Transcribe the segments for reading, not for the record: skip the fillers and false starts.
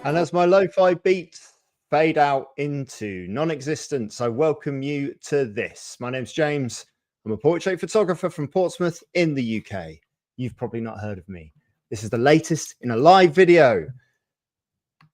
And as my lo-fi beats fade out into non-existence, I welcome you to this. My name's James. I'm a portrait photographer from Portsmouth in the UK. You've probably not heard of me. This is the latest in a live video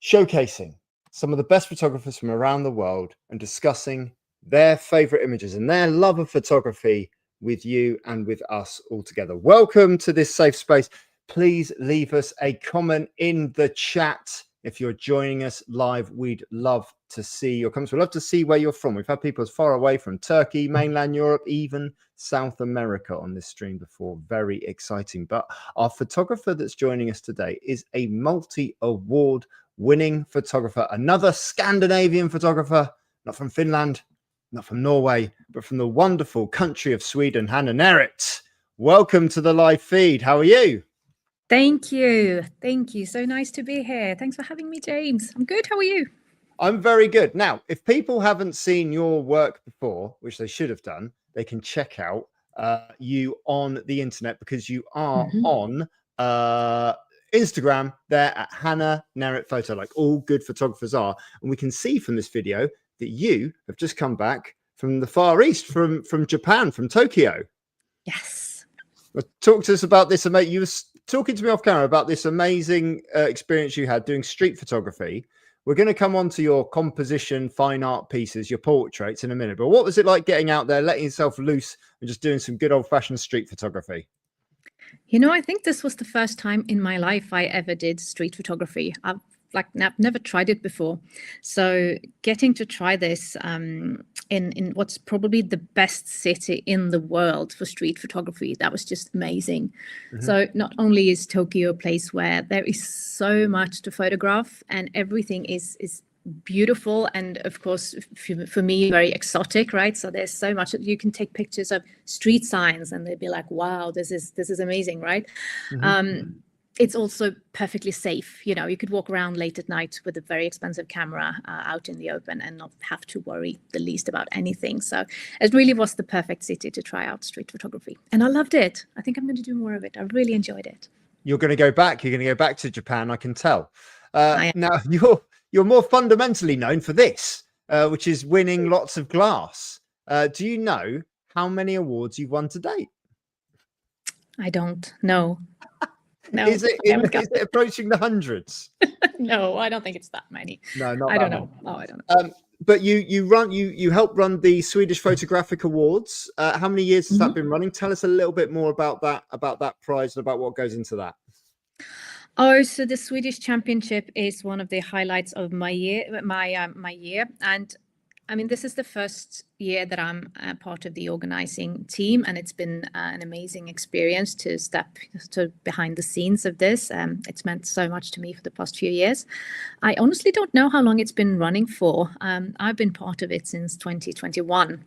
showcasing some of the best photographers from around the world and discussing their favorite images and their love of photography with you and with us all together. Welcome to this safe space. Please leave us a comment in the chat. If you're joining us live, we'd love to see your comments. We'd love to see where you're from. We've had people as far away from Turkey, mainland Europe, even South America on this stream before. Very exciting. But our photographer that's joining us today is a multi-award winning photographer, another Scandinavian photographer, not from Finland, not from Norway, but from the wonderful country of Sweden, Hanna Neret. Welcome to the live feed. How are you? Thank you. Thank you. So nice to be here. Thanks for having me, James. I'm good. How are you? I'm very good. Now, if people haven't seen your work before, which they should have done, they can check out you on the internet because you are on Instagram there at Hanna Neret Photo, like all good photographers are. And we can see from this video that you have just come back from the Far East, from Japan, from Tokyo. Yes. Well, talk to us about this. You were talking to me off camera about this amazing experience you had doing street photography. We're going to come on to your composition, fine art pieces, your portraits in a minute. But what was it like getting out there, letting yourself loose and just doing some good old-fashioned street photography? You know, I think this was the first time in my life I ever did street photography. I've never tried it before. So getting to try this in what's probably the best city in the world for street photography, that was just amazing. So not only is Tokyo a place where there is so much to photograph and everything is beautiful and of course for me very exotic, right? So there's so much that you can take pictures of street signs and they'd be like, wow, this is amazing, right? It's also perfectly safe. You know, you could walk around late at night with a very expensive camera out in the open and not have to worry the least about anything. So it really was the perfect city to try out street photography. And I loved it. I think I'm going to do more of it. I really enjoyed it. You're going to go back. You're going to go back to Japan, I can tell. Now, you're more fundamentally known for this, which is winning lots of glass. Do you know how many awards you've won to date? I don't know. No, is it approaching the hundreds? No, I don't think it's that many. No, not I that don't know. many. No, I don't know. But you help run the Swedish Photographic Awards. How many years has that been running? Tell us a little bit more about that prize and about what goes into that. Oh, so the Swedish Championship is one of the highlights of my year, my year, and I mean, this is the first year that I'm a part of the organizing team, and it's been an amazing experience to step behind the scenes of this. It's meant so much to me for the past few years. I honestly don't know how long it's been running for. I've been part of it since 2021.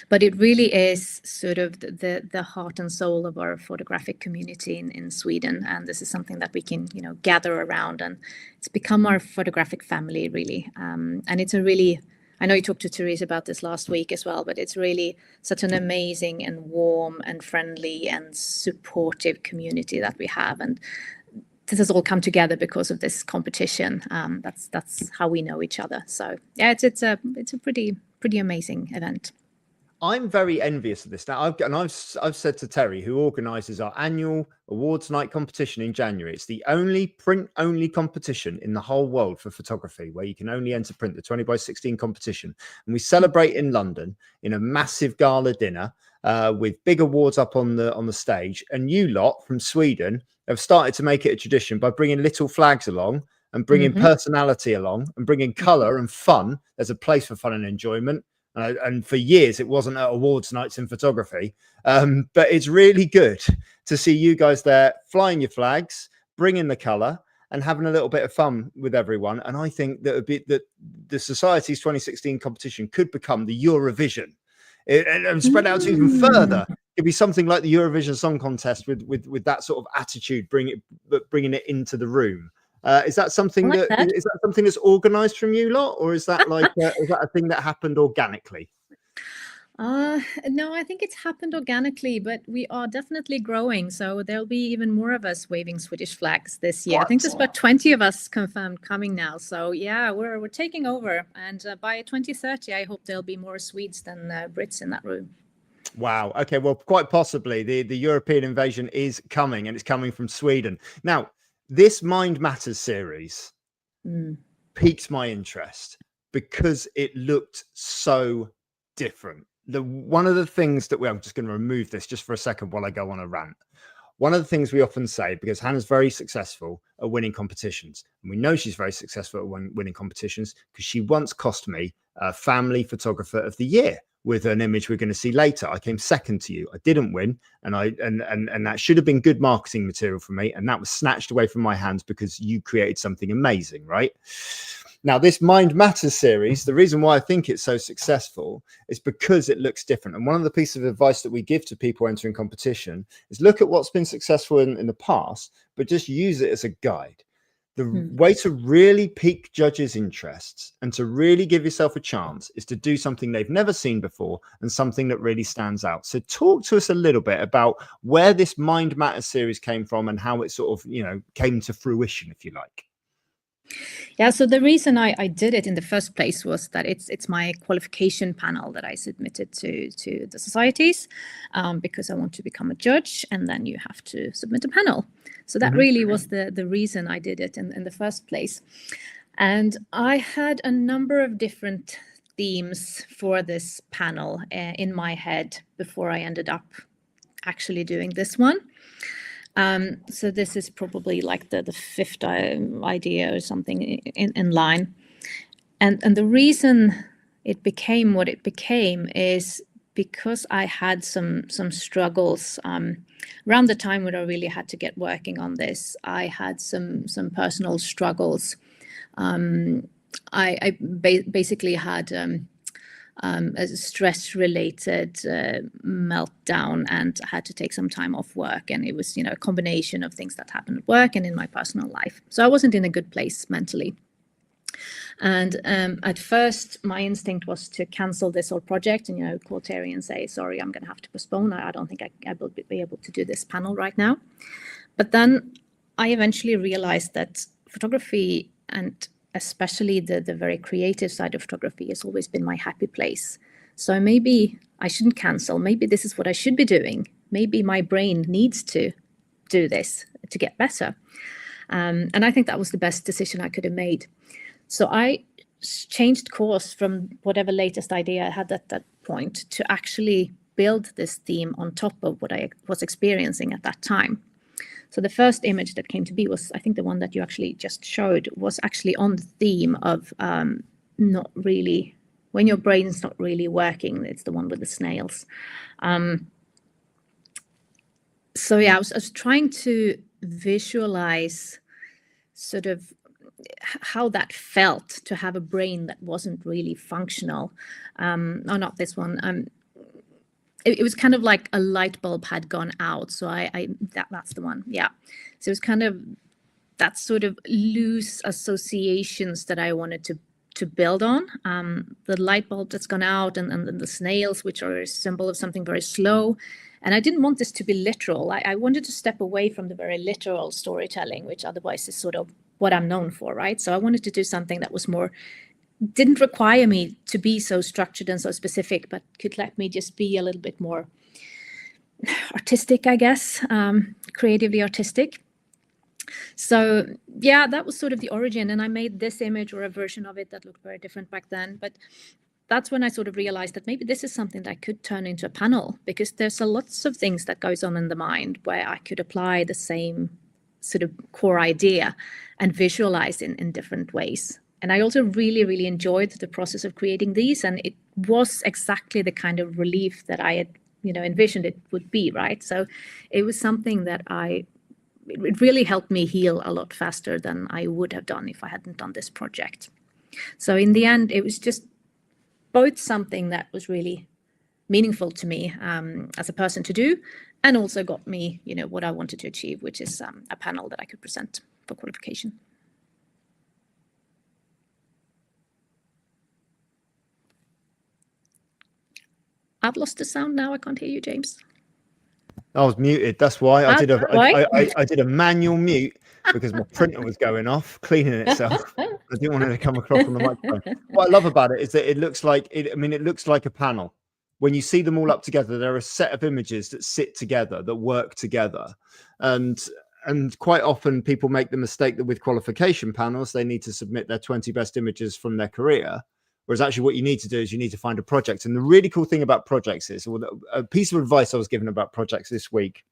But it really is sort of the heart and soul of our photographic community in Sweden. And this is something that we can, gather around. And it's become our photographic family, really. And it's a really... I know you talked to Therese about this last week as well, but it's really such an amazing and warm and friendly and supportive community that we have. And this has all come together because of this competition. That's how we know each other. So yeah, it's a pretty amazing event. I'm very envious of this. Now, I've said to Terry, who organises our annual awards night competition in January, it's the only print-only competition in the whole world for photography where you can only enter print, the 20x16 competition. And we celebrate in London in a massive gala dinner with big awards up on the stage. And you lot from Sweden have started to make it a tradition by bringing little flags along and bringing personality along and bringing colour and fun. There's a place for fun and enjoyment. And for years, it wasn't at awards nights in photography. But it's really good to see you guys there flying your flags, bringing the colour and having a little bit of fun with everyone. And I think that the Society's 2016 competition could become the Eurovision and spread out even further. It'd be something like the Eurovision Song Contest with that sort of attitude, bringing it into the room. Is that something that's organised from you lot, or is that like is that a thing that happened organically? No, I think it's happened organically, but we are definitely growing. So there'll be even more of us waving Swedish flags this year. I think there's about 20 of us confirmed coming now. So yeah, we're taking over. And by 2030, I hope there'll be more Swedes than Brits in that room. Wow. Okay. Well, quite possibly the European invasion is coming, and it's coming from Sweden. Now, this Mind Matters series piqued my interest because it looked so different. One of the things that I'm just going to remove this just for a second while I go on a rant. One of the things we often say, because Hannah's very successful at winning competitions, and we know she's very successful at winning competitions because she once cost me Family Photographer of the Year with an image we're going to see later. I came second to you. I didn't win, and that should have been good marketing material for me, and that was snatched away from my hands because you created something amazing, right? Now, this Mind Matters series, the reason why I think it's so successful is because it looks different. And one of the pieces of advice that we give to people entering competition is look at what's been successful in the past, but just use it as a guide. The way to really pique judges' interests and to really give yourself a chance is to do something they've never seen before and something that really stands out. So talk to us a little bit about where this Mind Matters series came from and how it sort of, came to fruition, if you like. Yeah, so the reason I did it in the first place was that it's my qualification panel that I submitted to the societies because I want to become a judge, and then you have to submit a panel. So that really was the reason I did it in the first place. And I had a number of different themes for this panel in my head before I ended up actually doing this one. So this is probably like the fifth idea or something in line. And the reason it became what it became is because I had some struggles around the time when I really had to get working on this. I had some personal struggles. I basically had a stress-related meltdown and had to take some time off work. And it was, a combination of things that happened at work and in my personal life. So I wasn't in a good place mentally. And at first, my instinct was to cancel this whole project and, call Terry and say, sorry, I'm going to have to postpone. I don't think I will be able to do this panel right now. But then I eventually realized that photography, and especially the very creative side of photography, has always been my happy place. So maybe I shouldn't cancel. Maybe this is what I should be doing. Maybe my brain needs to do this to get better. And I think that was the best decision I could have made. So I changed course from whatever latest idea I had at that point to actually build this theme on top of what I was experiencing at that time. So the first image that came to be was, I think the one that you actually just showed, was actually on the theme of not really, when your brain's not really working. It's the one with the snails. So yeah, I was trying to visualize sort of how that felt to have a brain that wasn't really functional. Not this one. It was kind of like a light bulb had gone out. So that's the one. Yeah. So it was kind of that sort of loose associations that I wanted to build on. The light bulb that's gone out and the snails, which are a symbol of something very slow. And I didn't want this to be literal. I wanted to step away from the very literal storytelling, which otherwise is sort of what I'm known for, right? So I wanted to do something that was more, didn't require me to be so structured and so specific, but could let me just be a little bit more artistic, I guess, creatively artistic. So yeah, that was sort of the origin. And I made this image, or a version of it, that looked very different back then. But that's when I sort of realized that maybe this is something that I could turn into a panel, because there's lots of things that goes on in the mind where I could apply the same sort of core idea and visualize in different ways. And I also really, really enjoyed the process of creating these. And it was exactly the kind of relief that I had, envisioned it would be, right? So it was something that it really helped me heal a lot faster than I would have done if I hadn't done this project. So in the end, it was just both something that was really meaningful to me as a person to do, and also got me, what I wanted to achieve, which is a panel that I could present for qualification. I've lost the sound now. I can't hear you, James. I was muted. That's why I did Right. I did a manual mute because my printer was going off, cleaning itself. I didn't want it to come across on the microphone. What I love about it is that it looks like it. I mean, it looks like a panel. When you see them all up together, there are a set of images that sit together, that work together, and quite often people make the mistake that with qualification panels, they need to submit their 20 best images from their career. Whereas actually what you need to do is you need to find a project. And the really cool thing about projects is, or a piece of advice I was given about projects this week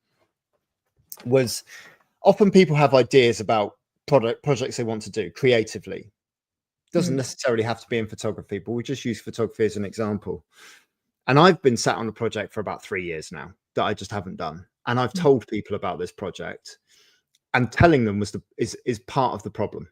was, often people have ideas about projects they want to do creatively. Doesn't necessarily have to be in photography, but we just use photography as an example. And I've been sat on a project for about 3 years now that I just haven't done. And I've told people about this project, and telling them is part of the problem.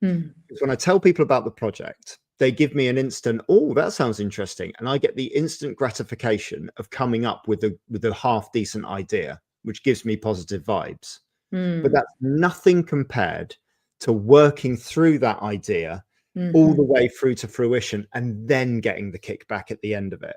Because when I tell people about the project, they give me an instant, oh, that sounds interesting. And I get the instant gratification of coming up with a half decent idea, which gives me positive vibes. But that's nothing compared to working through that idea all the way through to fruition and then getting the kickback at the end of it.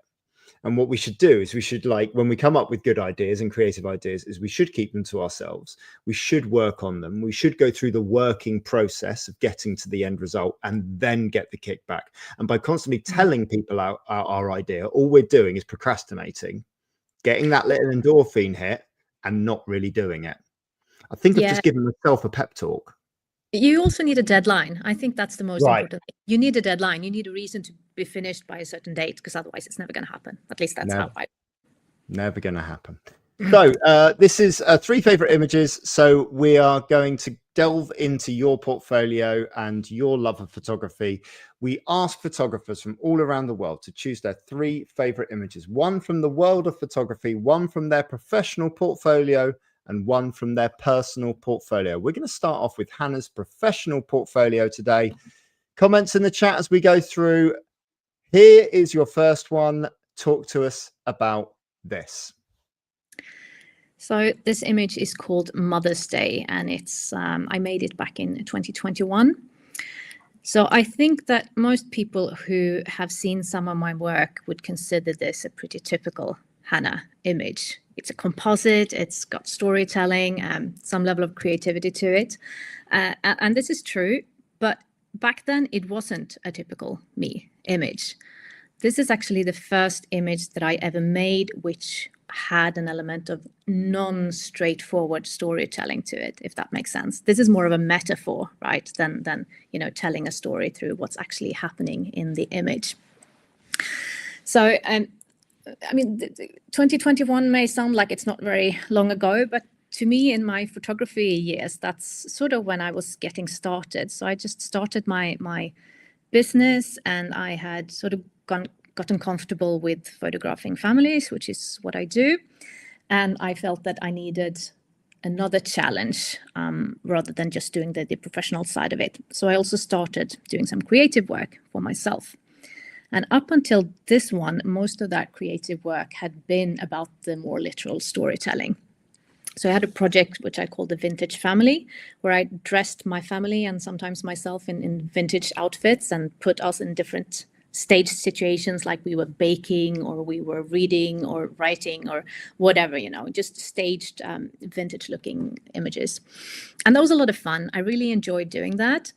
And what we should do is we should, like, when we come up with good ideas and creative ideas, is we should keep them to ourselves. We should work on them. We should go through the working process of getting to the end result and then get the kickback. And by constantly telling people our idea, all we're doing is procrastinating, getting that little endorphin hit and not really doing it. I think I've just given myself a pep talk. You also need a deadline. I think that's the most important thing. You need a deadline. You need a reason to be finished by a certain date, because otherwise it's never going to happen. At least that's how I... Never going to happen. So this is 3 favorite images. So we are going to delve into your portfolio and your love of photography. We ask photographers from all around the world to choose their 3 favorite images, 1 from the world of photography, 1 from their professional portfolio, and 1 from their personal portfolio. We're going to start off with Hanna's professional portfolio today. Comments in the chat as we go through. Here is your first one. Talk to us about this. So this image is called Mother's Day, and it's I made it back in 2021. So I think that most people who have seen some of my work would consider this a pretty typical Hanna image. It's a composite, it's got storytelling, some level of creativity to it. And this is true, but back then it wasn't a typical me image. This is actually the first image that I ever made which had an element of non-straightforward storytelling to it, if that makes sense. This is more of a metaphor, right, than telling a story through what's actually happening in the image. So, I mean, 2021 may sound like it's not very long ago, but to me, in my photography years, that's sort of when I was getting started. So I just started my business, and I had sort of gotten comfortable with photographing families, which is what I do. And I felt that I needed another challenge rather than just doing the professional side of it. So I also started doing some creative work for myself. And up until this one, most of that creative work had been about the more literal storytelling. So I had a project which I called the Vintage Family, where I dressed my family and sometimes myself in vintage outfits and put us in different stage situations, like we were baking or we were reading or writing or whatever, just staged vintage looking images. And that was a lot of fun. I really enjoyed doing that.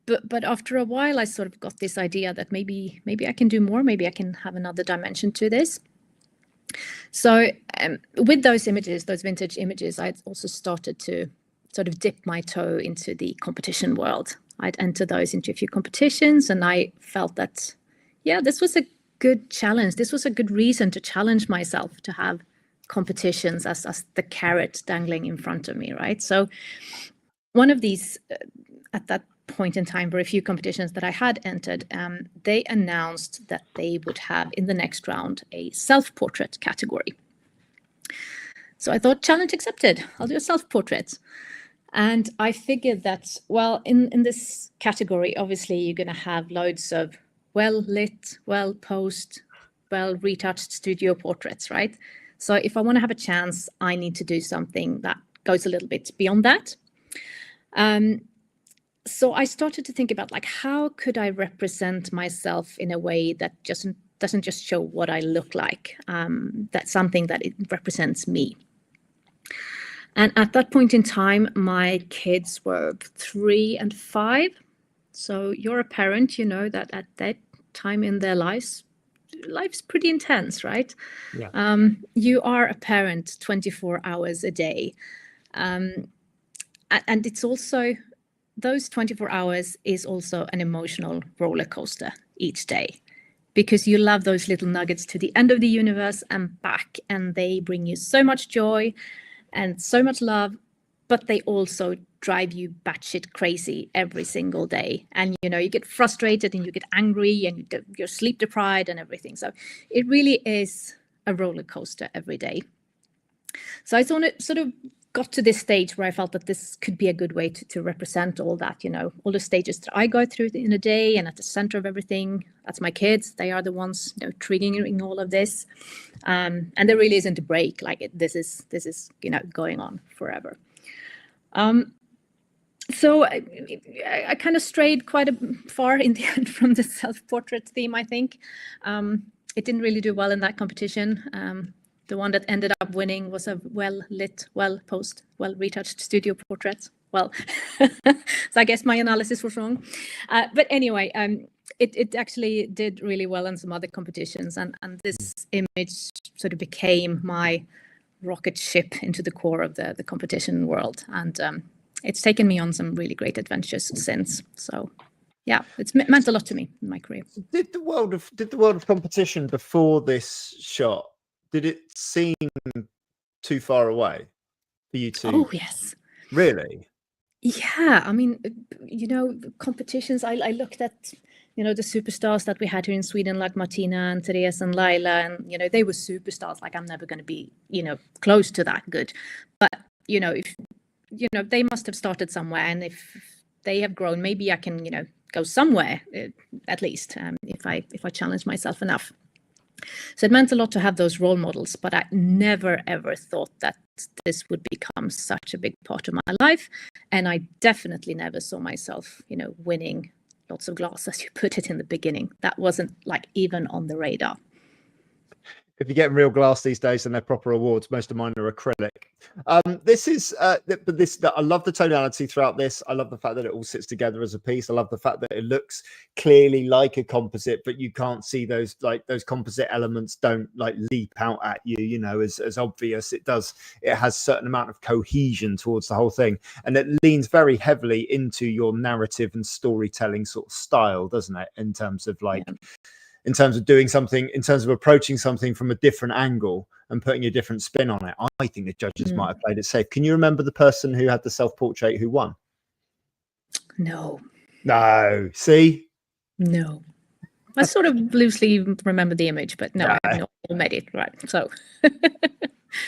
But after a while, I sort of got this idea that maybe I can do more. Maybe I can have another dimension to this. So with those images, those vintage images, I also started to sort of dip my toe into the competition world. I'd enter those into a few competitions, and I felt that, this was a good challenge. This was a good reason to challenge myself, to have competitions as the carrot dangling in front of me, right? So one of these, at that point in time, were a few competitions that I had entered. They announced that they would have in the next round a self-portrait category. So I thought, challenge accepted. I'll do a self-portrait. And I figured that, well, in this category, obviously you're going to have loads of well-lit, well-posed, well-retouched studio portraits, right? So if I want to have a chance, I need to do something that goes a little bit beyond that. So I started to think about, like, how could I represent myself in a way that doesn't just show what I look like. That's something that it represents me. And at that point in time, my kids were 3 and 5. So you're a parent, you know that at that time in their lives, life's pretty intense, right? Yeah. You are a parent 24 hours a day. And it's also, those 24 hours is also an emotional roller coaster each day, because you love those little nuggets to the end of the universe and back, and they bring you so much joy and so much love, but they also drive you batshit crazy every single day. And, you know, you get frustrated and you get angry and you're sleep deprived and everything. So it really is a roller coaster every day. So I sort of got to this stage where I felt that this could be a good way to represent all that, you know, all the stages that I go through in a day, and at the center of everything, that's my kids. They are the ones, you know, triggering all of this. And there really isn't a break. Like this is, you know, going on forever. So I kind of strayed quite far in the end from the self-portrait theme, I think. It didn't really do well in that competition. The one that ended up winning was a well-lit, well-posed, well-retouched studio portrait. Well, so I guess my analysis was wrong. But anyway, it actually did really well in some other competitions. And this image sort of became my rocket ship into the core of the competition world. And it's taken me on some really great adventures since. So yeah, it's meant a lot to me in my career. Did the world of competition before this shot, did it seem too far away for you to? Oh, yes. Really? Yeah, I mean, you know, competitions, I looked at, you know, the superstars that we had here in Sweden, like Martina and Therese and Laila, and, you know, they were superstars. Like, I'm never going to be, you know, close to that good. But, you know, if, you know, they must have started somewhere. And if they have grown, maybe I can, you know, go somewhere at least if I challenge myself enough. So it meant a lot to have those role models, but I never, ever thought that this would become such a big part of my life. And I definitely never saw myself, you know, winning lots of glass, as you put it in the beginning. That wasn't like even on the radar. If you get real glass these days, then they're proper awards. Most of mine are acrylic. This is, but this, I love the tonality throughout this. I love the fact that it all sits together as a piece. I love the fact that it looks clearly like a composite, but you can't see those, like those composite elements don't like leap out at you, you know, as obvious. It does. It has a certain amount of cohesion towards the whole thing, and it leans very heavily into your narrative and storytelling sort of style, doesn't it? In terms of like. Yeah. In terms of doing something, in terms of approaching something from a different angle and putting a different spin on it. I think the judges might have played it safe. Can you remember the person who had the self-portrait who won? No. No. See? No. I sort of loosely remember the image, but no, I have not made it right. So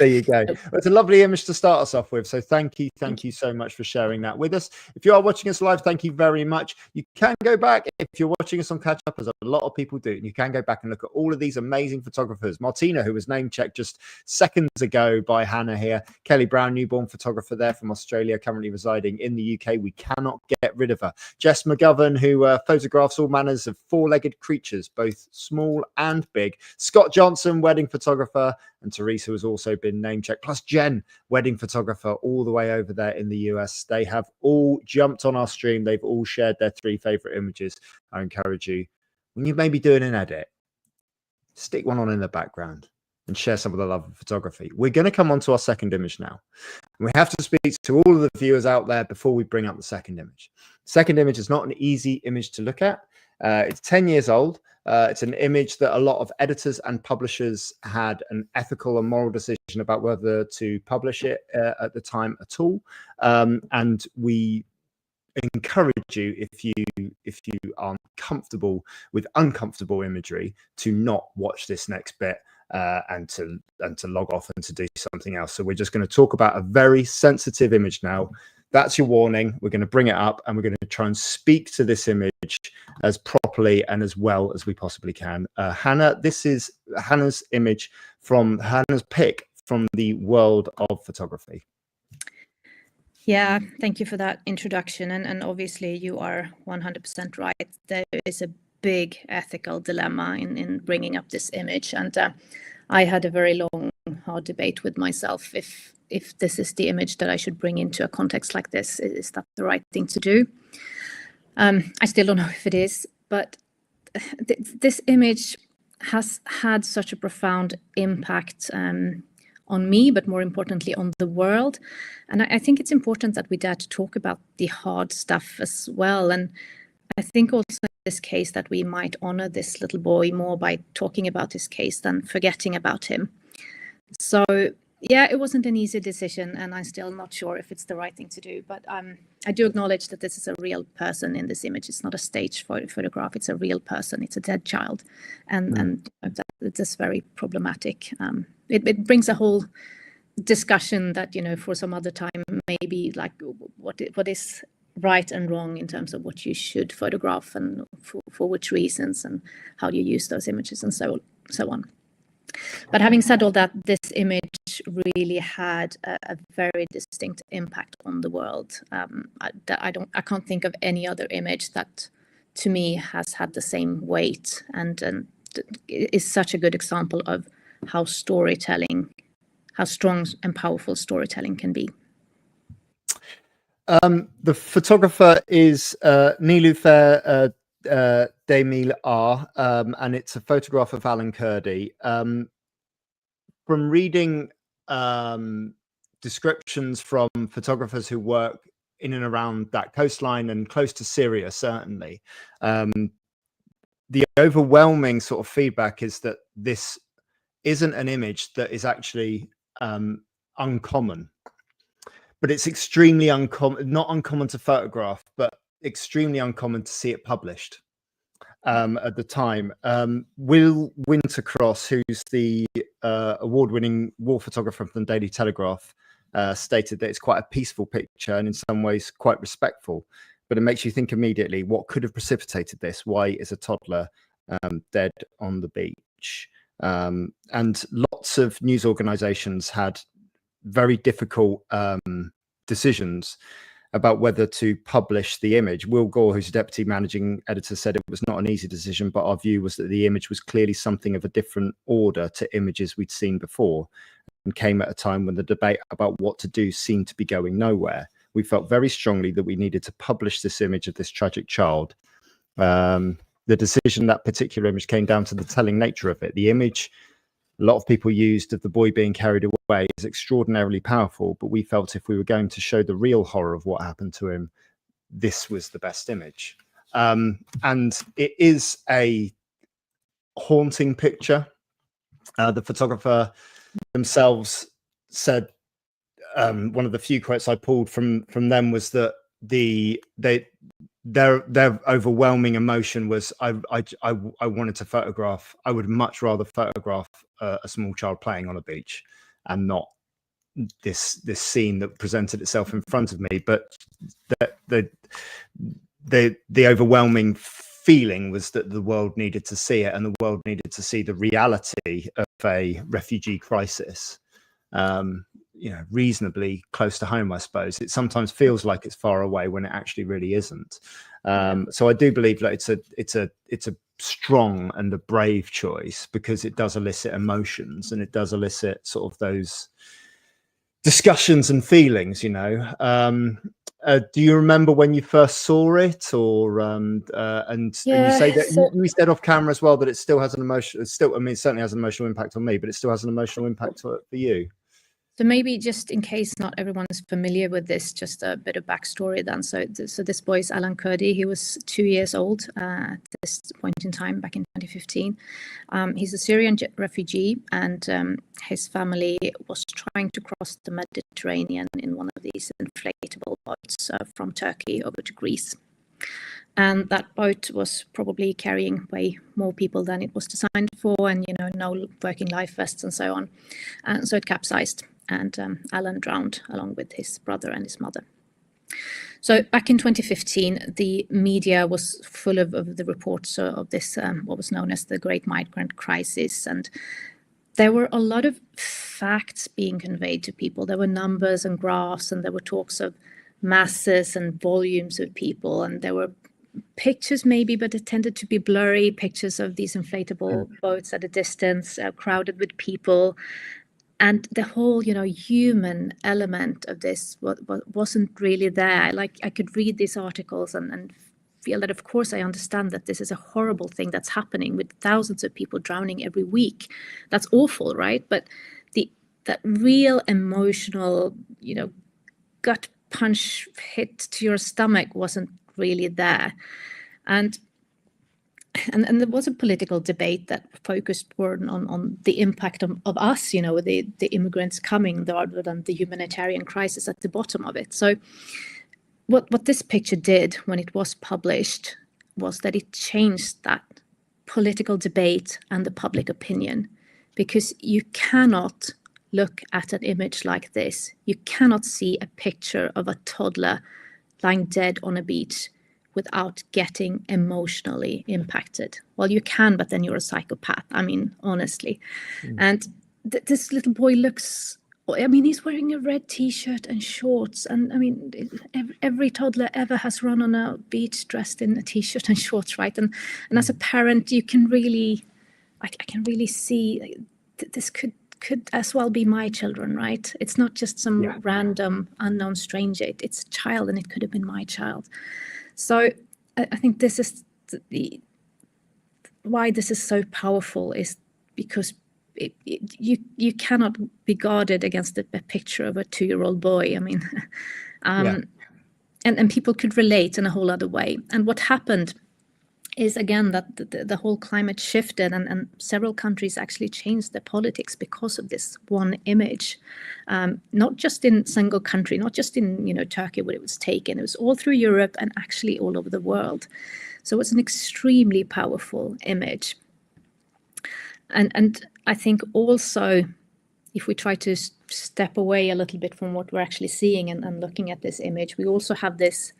there you go. It's a lovely image to start us off with. So thank you so much for sharing that with us. If you are watching us live, thank you very much. You can go back if you're watching us on catch up, as a lot of people do. You can go back and look at all of these amazing photographers. Martina, who was name checked just seconds ago by Hannah here. Kelly Brown, newborn photographer there from Australia, currently residing in the UK. We cannot get rid of her. Jess McGovern, who photographs all manners of four-legged creatures, both small and big. Scott Johnson, wedding photographer. And Teresa has also been name checked, plus Jen, wedding photographer, all the way over there in the US. They have all jumped on our stream. They've all shared their 3 favorite images. I encourage you, when you may be doing an edit, stick one on in the background and share some of the love of photography. We're going to come on to our second image now. We have to speak to all of the viewers out there before we bring up the second image. Second image is not an easy image to look at. It's 10 years old. It's an image that a lot of editors and publishers had an ethical and moral decision about whether to publish it at the time at all. And we encourage you, if you aren't comfortable with uncomfortable imagery, to not watch this next bit and to log off and to do something else. So we're just going to talk about a very sensitive image now. That's your warning. We're going to bring it up and we're going to try and speak to this image as properly and as well as we possibly can. Hanna, this is Hannah's image from Hannah's pick from the world of photography. Yeah, thank you for that introduction. And obviously you are 100% right. There is a big ethical dilemma in bringing up this image, and I had a very long, hard debate with myself if this is the image that I should bring into a context like this. Is that the right thing to do? I still don't know if it is, but this image has had such a profound impact on me, but more importantly on the world. And I think it's important that we dare to talk about the hard stuff as well. And I think also in this case that we might honor this little boy more by talking about his case than forgetting about him. So yeah, it wasn't an easy decision, and I'm still not sure if it's the right thing to do. But I do acknowledge that this is a real person in this image. It's not a staged photograph. It's a real person. It's a dead child, and that is very problematic. It brings a whole discussion that, you know, for some other time, maybe like what is right and wrong in terms of what you should photograph and for which reasons, and how you use those images and so on. But having said all that, this image really had a very distinct impact on the world. I can't think of any other image that, to me, has had the same weight, and is such a good example of how storytelling, how strong and powerful storytelling can be. The photographer is Niloufer Demil R, and it's a photograph of Alan Kurdi. From reading descriptions from photographers who work in and around that coastline and close to Syria, certainly, the overwhelming sort of feedback is that this isn't an image that is actually uncommon, but it's extremely uncommon, not uncommon to photograph, but extremely uncommon to see it published. At the time, Will Wintercross, who's the award-winning war photographer from the Daily Telegraph, stated that it's quite a peaceful picture and in some ways quite respectful, but it makes you think immediately, what could have precipitated this? Why is a toddler dead on the beach? And lots of news organizations had very difficult decisions about whether to publish the image. Will Gore, who's a deputy managing editor, said it was not an easy decision, but our view was that the image was clearly something of a different order to images we'd seen before, and came at a time when the debate about what to do seemed to be going nowhere. We felt very strongly that we needed to publish this image of this tragic child. The decision, that particular image, came down to the telling nature of it. The image a lot of people used of the boy being carried away is extraordinarily powerful, but we felt if we were going to show the real horror of what happened to him, this was the best image. And it is a haunting picture. The photographer themselves said, one of the few quotes I pulled from them was that their overwhelming emotion was, I wanted to photograph, I would much rather photograph a small child playing on a beach and not this scene that presented itself in front of me. But the overwhelming feeling was that the world needed to see it, and the world needed to see the reality of a refugee crisis, you know, reasonably close to home, I suppose. It sometimes feels like it's far away when it actually really isn't. So I do believe that it's a strong and a brave choice, because it does elicit emotions, and it does elicit sort of those discussions and feelings, you know. Do you remember when you first saw it, or and you say that you said off camera as well that it still has an emotional, I mean, it certainly has an emotional impact on me, but it still has an emotional impact for you. So maybe just in case not everyone is familiar with this, just a bit of backstory then. So this boy is Alan Kurdi. He was 2 years old at this point in time, back in 2015. He's a Syrian refugee, and his family was trying to cross the Mediterranean in one of these inflatable boats from Turkey over to Greece. And that boat was probably carrying way more people than it was designed for, and, you know, no working life vests and so on. And so it capsized, and Alan drowned along with his brother and his mother. So back in 2015, the media was full of the reports of this, what was known as the Great Migrant Crisis. And there were a lot of facts being conveyed to people. There were numbers and graphs, and there were talks of masses and volumes of people, and there were pictures maybe, but it tended to be blurry pictures of these inflatable boats at a distance, crowded with people. And the whole, human element of this wasn't really there. Like, I could read these articles and feel that, of course, I understand that this is a horrible thing that's happening with thousands of people drowning every week. That's awful, right? But that real emotional, gut punch hit to your stomach wasn't really there. And there was a political debate that focused more on the impact of us, the immigrants coming, rather than the humanitarian crisis at the bottom of it. So what this picture did when it was published was that it changed that political debate and the public opinion, because you cannot look at an image like this. You cannot see a picture of a toddler lying dead on a beach without getting emotionally impacted. Well, you can, but then you're a psychopath. I mean, honestly. And this little boy looks, he's wearing a red T-shirt and shorts. And I mean, every toddler ever has run on a beach dressed in a T-shirt and shorts, right? And as a parent, you can really, I can really see this could as well be my children, right? It's not just some random unknown stranger. It's a child, and it could have been my child. So I think this is why this is so powerful, is because you cannot be guarded against a picture of a 2-year-old boy. I mean, and people could relate in a whole other way. And what happened is, again, that the whole climate shifted, and several countries actually changed their politics because of this one image. Not just in single country, not just in Turkey where it was taken. It was all through Europe and actually all over the world. So it's an extremely powerful image. And I think also, if we try to step away a little bit from what we're actually seeing and looking at this image, we also have this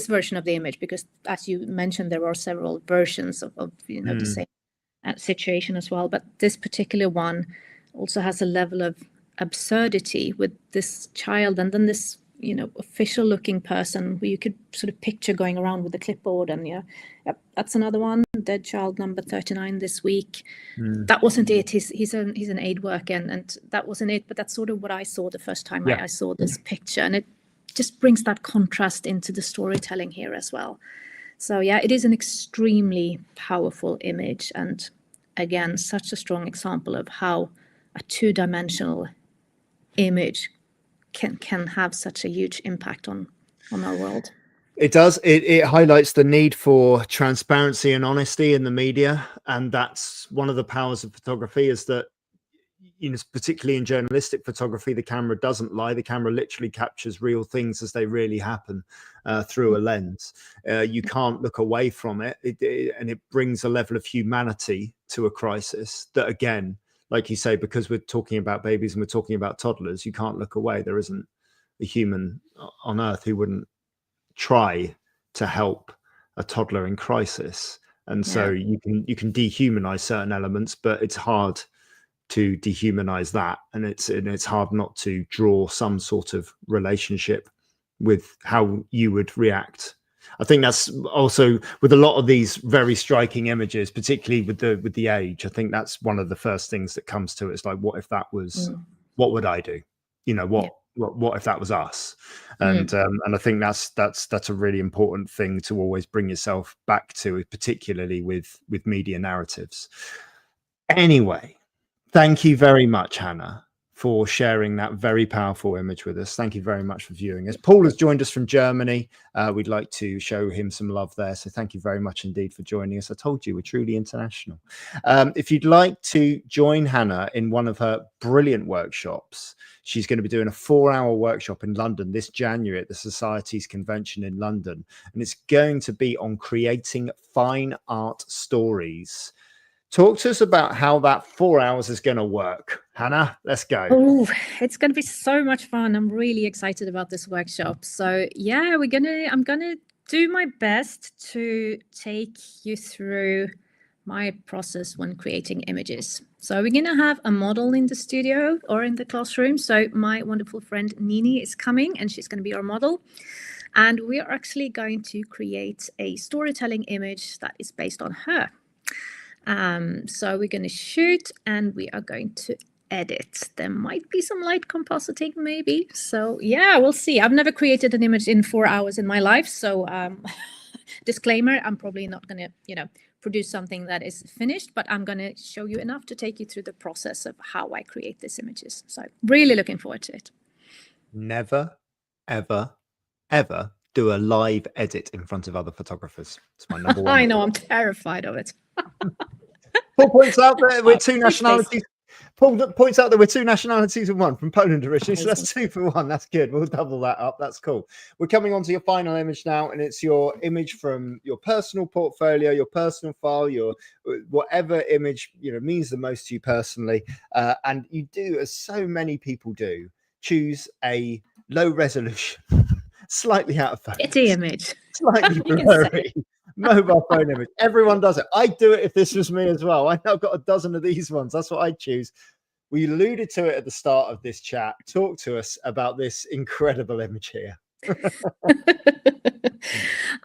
version of the image, because, as you mentioned, there are several versions of the same situation as well. But this particular one also has a level of absurdity with this child, and then this official looking person who you could sort of picture going around with a clipboard, and that's another one, dead child number 39 this week. That wasn't it. He's an aid worker, and that wasn't it. But that's sort of what I saw the first time I saw this picture, and it just brings that contrast into the storytelling here as well. So it is an extremely powerful image, and again, such a strong example of how a 2-dimensional image can have such a huge impact on our world. It does. It highlights the need for transparency and honesty in the media, and that's one of the powers of photography, is that particularly in journalistic photography, the camera doesn't lie. The camera literally captures real things as they really happen through a lens. You can't look away from it, and it brings a level of humanity to a crisis that, again, like you say, because we're talking about babies and we're talking about toddlers, you can't look away. There isn't a human on earth who wouldn't try to help a toddler in crisis. And so you can dehumanize certain elements, but it's hard to dehumanize that, and it's hard not to draw some sort of relationship with how you would react. I think that's also with a lot of these very striking images, particularly with the age. I think that's one of the first things that comes to it. It's like, what if that was, what would I do? What if that was us? And I think that's a really important thing to always bring yourself back to, particularly with media narratives. Anyway, thank you very much, Hanna, for sharing that very powerful image with us. Thank you very much for viewing us. Paul has joined us from Germany. We'd like to show him some love there. So thank you very much indeed for joining us. I told you, we're truly international. If you'd like to join Hanna in one of her brilliant workshops, she's going to be doing a 4-hour workshop in London this January at the Society's Convention in London. And it's going to be on creating fine art stories. Talk to us about how that 4 hours is going to work. Hanna, let's go. Oh, it's going to be so much fun. I'm really excited about this workshop. So I'm going to do my best to take you through my process when creating images. So we're going to have a model in the studio or in the classroom. So my wonderful friend Nini is coming, and she's going to be our model. And we are actually going to create a storytelling image that is based on her. So we're going to shoot and we are going to edit. There might be some light compositing maybe. So yeah, we'll see. I've never created an image in 4 hours in my life. So disclaimer, I'm probably not going to, produce something that is finished, but I'm going to show you enough to take you through the process of how I create these images. So really looking forward to it. Never, ever, ever do a live edit in front of other photographers. It's my number one. I know, I'm terrified of it. Paul points out that we're two nationalities. Paul points out that we're two nationalities in one, from Poland originally. So that's 2 for 1. That's good. We'll double that up. That's cool. We're coming on to your final image now, and it's your image from your personal portfolio, your personal file, your whatever image means the most to you personally. And you do, as so many people do, choose a low resolution, slightly out of focus, Kitty image, slightly blurry mobile phone image. Everyone does it. I'd do it if this was me as well. I've got a dozen of these ones. That's what I'd choose. We alluded to it at the start of this chat. Talk to us about this incredible image here.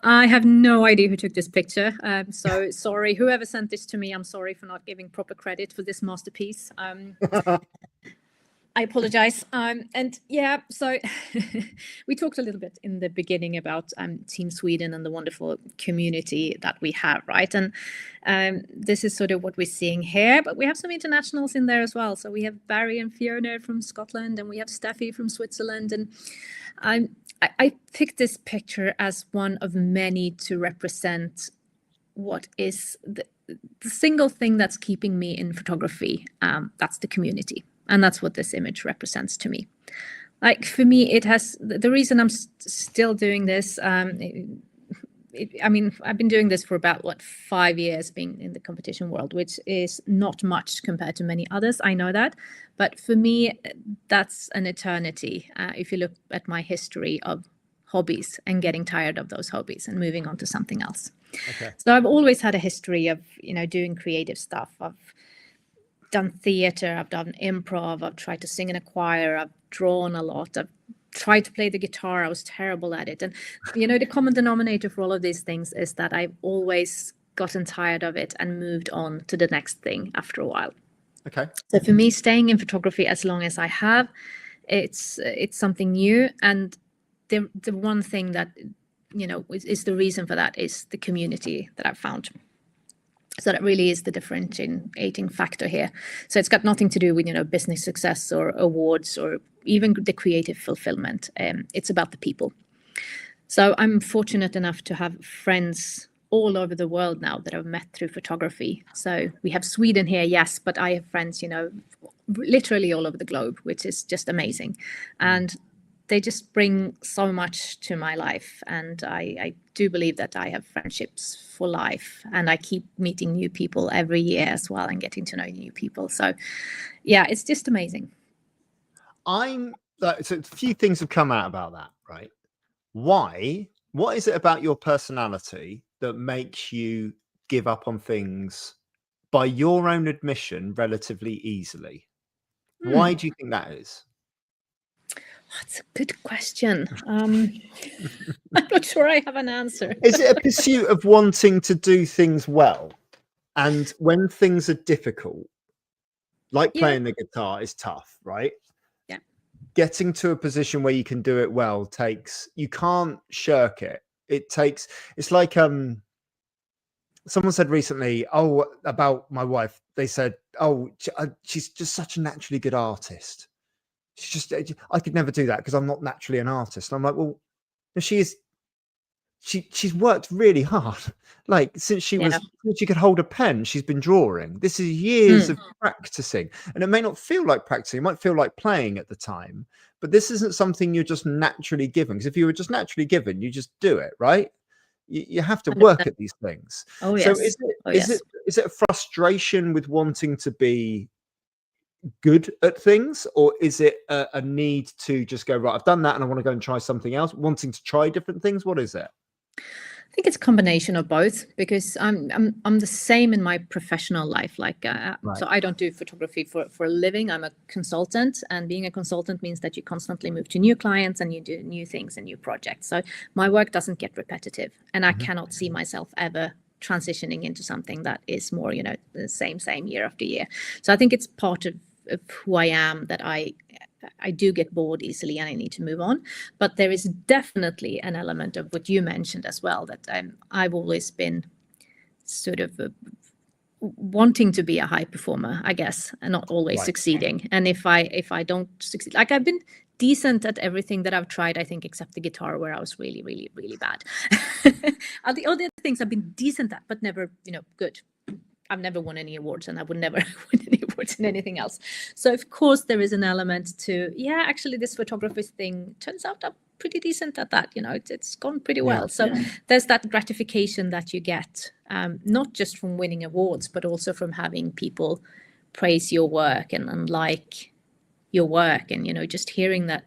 I have no idea who took this picture. So sorry, whoever sent this to me, I'm sorry for not giving proper credit for this masterpiece. I apologize. And yeah, so we talked a little bit in the beginning about Team Sweden and the wonderful community that we have, right? And this is sort of what we're seeing here, but we have some internationals in there as well. So we have Barry and Fiona from Scotland, and we have Steffi from Switzerland. And I picked this picture as one of many to represent what is the single thing that's keeping me in photography. That's the community. And that's what this image represents to me. Like for me, it has the reason I'm still doing this. I mean, I've been doing this for about 5 years, being in the competition world, which is not much compared to many others. I know that, but for me, that's an eternity. If you look at my history of hobbies and getting tired of those hobbies and moving on to something else. Okay. So I've always had a history of doing creative stuff. I've done theater, I've done improv, I've tried to sing in a choir, I've drawn a lot, I've tried to play the guitar, I was terrible at it. And the common denominator for all of these things is that I've always gotten tired of it and moved on to the next thing after a while. Okay. So for me, staying in photography as long as I have, it's something new. And the one thing that is the reason for that is the community that I've found. So that really is the differentiating factor here. So it's got nothing to do with business success or awards or even the creative fulfillment. It's about the people. So I'm fortunate enough to have friends all over the world now that I've met through photography. So we have Sweden here, yes, but I have friends, literally all over the globe, which is just amazing. And they just bring so much to my life. And I do believe that I have friendships for life, and I keep meeting new people every year as well and getting to know new people. So yeah, it's just amazing. So a few things have come out about that, right? What is it about your personality that makes you give up on things by your own admission relatively easily? Why do you think that is? That's a good question. I'm not sure I have an answer. Is it a pursuit of wanting to do things well? And when things are difficult, like playing the guitar is tough, right? Yeah. Getting to a position where you can do it well you can't shirk it. It's like, someone said recently, about my wife, they said, she's just such a naturally good artist. I could never do that because I'm not naturally an artist. And I'm like, well, she's worked really hard. Like since she could hold a pen, she's been drawing. This is years of practicing. And it may not feel like practicing, it might feel like playing at the time, but this isn't something you're just naturally given. Because if you were just naturally given, you just do it, right? You have to work at these things. Oh, yes. So is it a frustration with wanting to be good at things, or is it a need to just go, right, I've done that and I want to go and try something else, wanting to try different things? What is it? I think it's a combination of both, because I'm the same in my professional life. Like, so I don't do photography for a living. I'm a consultant, and being a consultant means that you constantly move to new clients and you do new things and new projects. So my work doesn't get repetitive, and I cannot see myself ever transitioning into something that is more, the same year after year. So I think it's part of who I am, that I do get bored easily and I need to move on. But there is definitely an element of what you mentioned as well, that I've always been sort of wanting to be a high performer, I guess, and not always succeeding. And if I don't succeed, like, I've been decent at everything that I've tried, I think, except the guitar, where I was really, really, really bad. All the other things I've been decent at, but never, good. I've never won any awards, and I would never win any awards in anything else. So of course there is an element to, actually this photography thing turns out I'm pretty decent at that. It's gone pretty well. So there's that gratification that you get, not just from winning awards, but also from having people praise your work and like your work, and just hearing that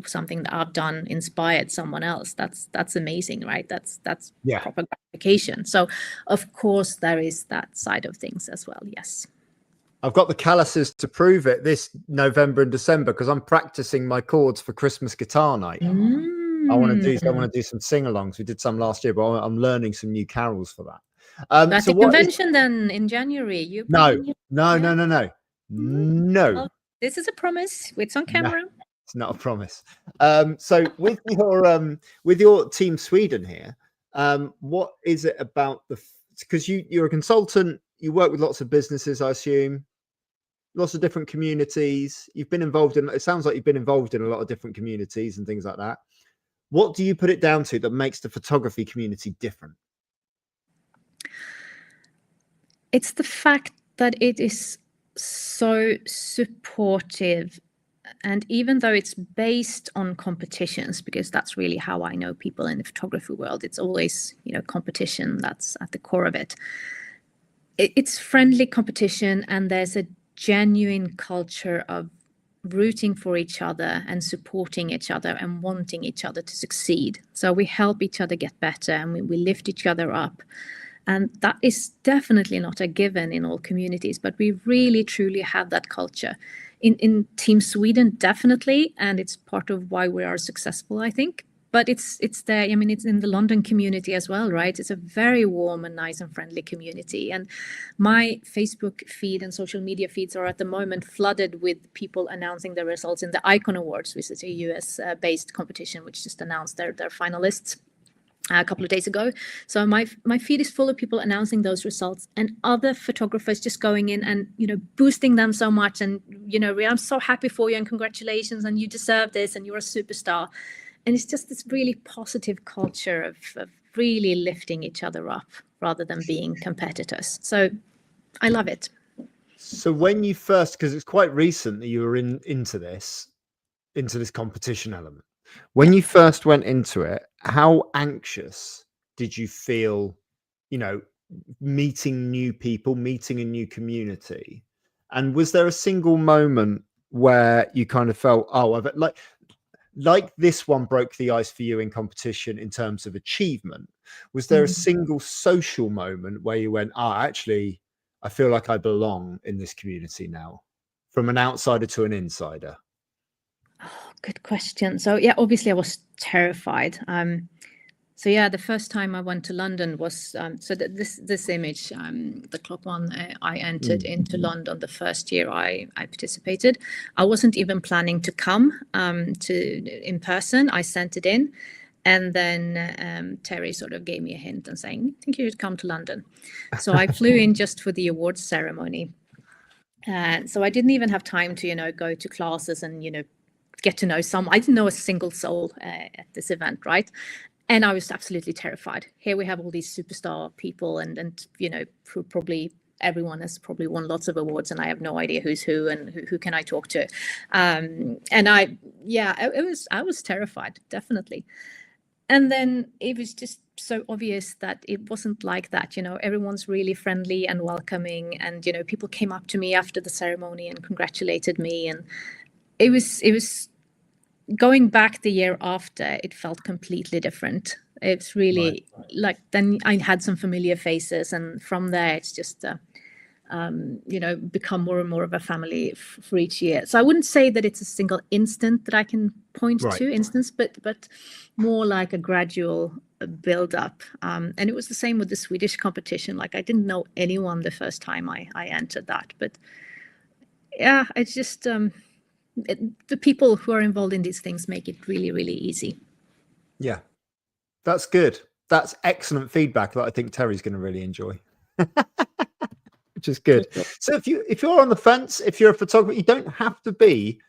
something that I've done inspired someone else. That's amazing, right? That's proper gratification. So of course there is that side of things as well. Yes, I've got the calluses to prove it this November and December, because I'm practicing my chords for Christmas guitar night. I want to do some sing-alongs. We did some last year, but I'm learning some new carols for that. At the convention then in January, No. Oh, this is a promise. It's on camera. No. It's not a promise. So with your Team Sweden here, what is it about because you're a consultant, you work with lots of businesses, I assume, lots of different communities. It sounds like you've been involved in a lot of different communities and things like that. What do you put it down to that makes the photography community different? It's the fact that it is so supportive. And even though it's based on competitions, because that's really how I know people in the photography world, it's always, competition that's at the core of it. It's friendly competition, and there's a genuine culture of rooting for each other and supporting each other and wanting each other to succeed. So we help each other get better, and we lift each other up. And that is definitely not a given in all communities, but we really, truly have that culture. In Team Sweden, definitely, and it's part of why we are successful, I think. But it's there. I mean, it's in the London community as well, right? It's a very warm and nice and friendly community. And my Facebook feed and social media feeds are at the moment flooded with people announcing their results in the Icon Awards, which is a US-based competition, which just announced their finalists a couple of days ago. So my feed is full of people announcing those results, and other photographers just going in and boosting them so much, and I'm so happy for you, and congratulations, and you deserve this, and you're a superstar. And it's just this really positive culture of really lifting each other up rather than being competitors. So I love it. So when you first, because it's quite recent that you were into this competition element, when you first went into it, how anxious did you feel, meeting new people, meeting a new community? And was there a single moment where you kind of felt, like this one broke the ice for you in competition in terms of achievement? Was there a single social moment where you went, actually, I feel like I belong in this community now, from an outsider to an insider? Oh, good question. So obviously I was terrified. The first time I went to London was this image, the clock one. I entered into London the first year I participated. I wasn't even planning to come in person. I sent it in, and then Terry sort of gave me a hint and saying, "I think you should come to London." So I flew in just for the awards ceremony. So I didn't even have time to go to classes and get to know some. I didn't know a single soul at this event, right? And I was absolutely terrified. Here we have all these superstar people, and probably everyone has probably won lots of awards, and I have no idea who's who and who can I talk to. And I was terrified, definitely. And then it was just so obvious that it wasn't like that. Everyone's really friendly and welcoming, and people came up to me after the ceremony and congratulated me, and it was going back the year after, it felt completely different. It's really like then I had some familiar faces, and from there it's just become more and more of a family for each year. So I wouldn't say that it's a single instant that I can point to, but more like a gradual build up. And it was the same with the Swedish competition. Like I didn't know anyone the first time I entered that, but yeah, it's just the people who are involved in these things make it really, really easy. Yeah, that's good. That's excellent feedback that I think Terry's going to really enjoy. Which is good. So if you're on the fence, if you're a photographer, you don't have to be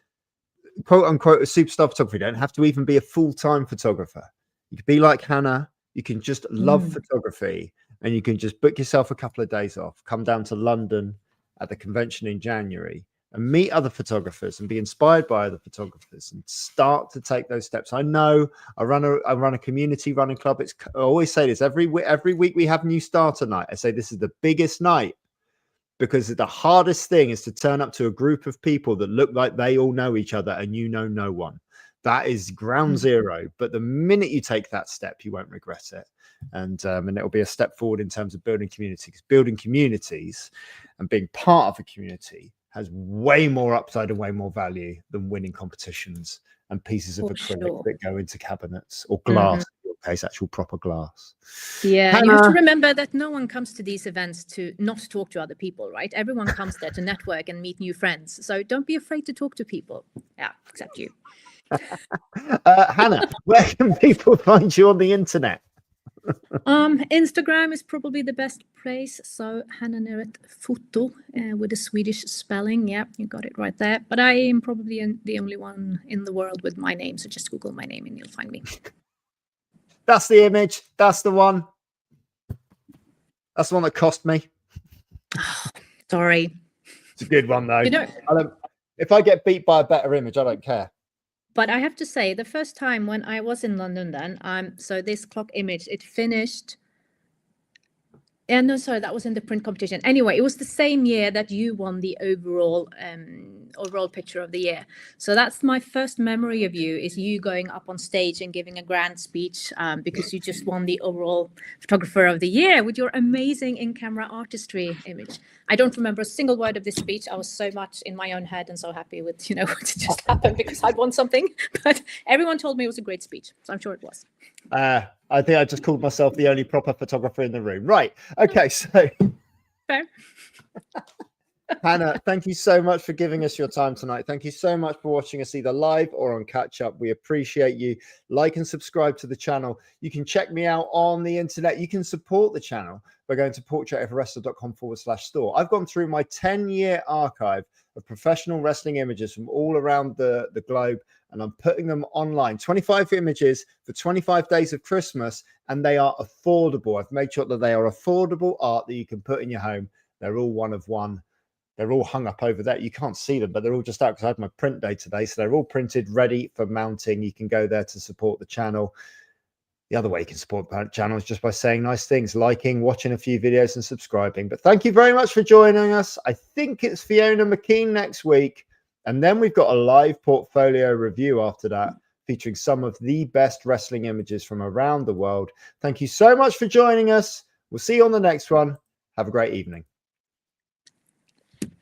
quote unquote a superstar photographer. You don't have to even be a full-time photographer. You could be like Hanna. You can just love photography, and you can just book yourself a couple of days off, come down to London at the convention in January and meet other photographers and be inspired by other photographers and start to take those steps. I know I run a community running club. I always say this every week we have new starter night. I say this is the biggest night, because the hardest thing is to turn up to a group of people that look like they all know each other and you know no one. That is ground zero. But the minute you take that step, you won't regret it. And it'll be a step forward in terms of building community, because building communities and being part of a community has way more upside and way more value than winning competitions and pieces of acrylic that go into cabinets or glass, in your case, actual proper glass. Yeah, and you have to remember that no one comes to these events to not talk to other people, right? Everyone comes there to network and meet new friends. So don't be afraid to talk to people. Yeah, except you. Hanna, where can people find you on the internet? Instagram is probably the best place. So Hanna Neret photo with a Swedish spelling. Yeah, you got it right there. But I am probably the only one in the world with my name. So just Google my name and you'll find me. That's the image. That's the one. That's the one that cost me. Oh, sorry. It's a good one, though. If I get beat by a better image, I don't care. But I have to say, the first time when I was in London then, so this clock image, it finished. And no, sorry, that was in the print competition. Anyway, it was the same year that you won the overall picture of the year. So that's my first memory of you, is you going up on stage and giving a grand speech because you just won the overall photographer of the year with your amazing in-camera artistry image. I don't remember a single word of this speech. I was so much in my own head and so happy with, what just happened because I'd won something. But everyone told me it was a great speech. So I'm sure it was. I think I just called myself the only proper photographer in the room. Right. Okay. So, fair. Hanna, thank you so much for giving us your time tonight. Thank you so much for watching us either live or on catch up. We appreciate you. Like and subscribe to the channel. You can check me out on the internet. You can support the channel by going to portraitofawrestler.com/store. I've gone through my 10-year archive of professional wrestling images from all around the globe, and I'm putting them online. 25 images for 25 days of Christmas, and they are affordable. I've made sure that they are affordable art that you can put in your home. They're all one of one. They're all hung up over there. You can't see them, but they're all just out because I had my print day today. So they're all printed, ready for mounting. You can go there to support the channel. The other way you can support the channel is just by saying nice things, liking, watching a few videos and subscribing. But thank you very much for joining us. I think it's Fiona McKean next week. And then we've got a live portfolio review after that, featuring some of the best wrestling images from around the world. Thank you so much for joining us. We'll see you on the next one. Have a great evening.